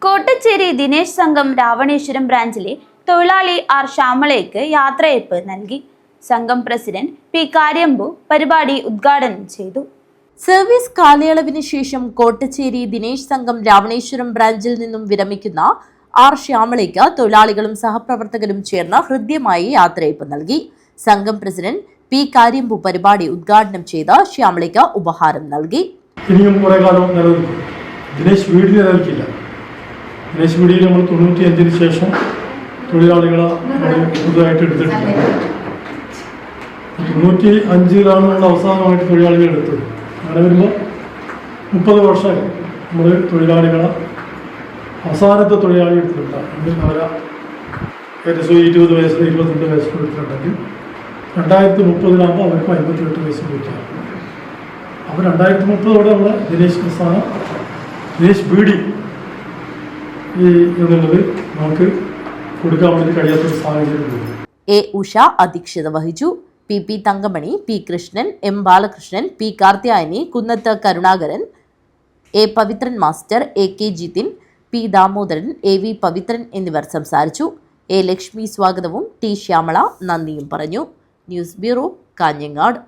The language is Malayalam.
കോട്ടച്ചേരി ദിനേശ് സംഘം രാവണേശ്വരം ബ്രാഞ്ചിലെ തൊഴിലാളി ആർ ശ്യാമളയ്ക്ക് യാത്രയയപ്പ് നൽകി. സംഘം പ്രസിഡന്റ് പി കാര്യമ്പു പരിപാടി ഉദ്ഘാടനം ചെയ്തു. സർവീസ് കാലയളവിന് ശേഷം കോട്ടച്ചേരി ദിനേശ് സംഘം രാവണേശ്വരം ബ്രാഞ്ചിൽ നിന്നും വിരമിക്കുന്ന ആർ ശ്യാമളയ്ക്ക് തൊഴിലാളികളും സഹപ്രവർത്തകരും ചേർന്ന് ഹൃദ്യമായി യാത്രയയപ്പ് നൽകി. സംഘം പ്രസിഡന്റ് പി കാര്യമ്പു പരിപാടി ഉദ്ഘാടനം ചെയ്ത് ശ്യാമളയ്ക്ക് ഉപഹാരം നൽകി. ഇനിയും കുറെ കാലം നിലനിൽക്കും. ദിനേശ് വീടിൽ നിലനിൽക്കില്ല. ദിനേശ് വീടിൽ നമ്മൾ 95-ന് ശേഷം തൊഴിലാളികളെ പുതുതായിട്ട് എടുത്തിട്ടില്ല. 95-ലാണ് നമ്മൾ അവസാനമായിട്ട് തൊഴിലാളികൾ എടുത്തത്. അങ്ങനെ വരുമ്പോൾ 30 വർഷമായി നമ്മൾ തൊഴിലാളികളെ അവസാനത്തെ തൊഴിലാളി എടുത്തിട്ടില്ല. അവരെ ഏകദേശം 20 വയസ്സ് 22 വയസ്സ് എടുത്തിട്ടുണ്ടെങ്കിൽ 2030-ലാകുമ്പോൾ അവർക്ക് 58 വയസ്സ് കിട്ടിയാണ്. അപ്പോൾ 2030-ഓടെ നമ്മുടെ ദിനേശ് പ്രസ്ഥാനം ദിനേശ് ബീഡി എന്നുള്ളത് നമുക്ക് കൊടുക്കാൻ വേണ്ടി കഴിയാത്തൊരു സാഹചര്യം. എ ഉഷ അധ്യക്ഷത വഹിച്ചു. P Thankamani, P Krishnan, M Balakrishnan, P Karthyayani, Kunnath Karunakaran, A Pavithran master, A K Jithin, P Damodaran, A V Pavithran എന്നിവർ സംസാരിച്ചു. എ ലക്ഷ്മി സ്വാഗതവും ടി ശ്യാമള നന്ദിയും പറഞ്ഞു. News bureau, Kanhangad.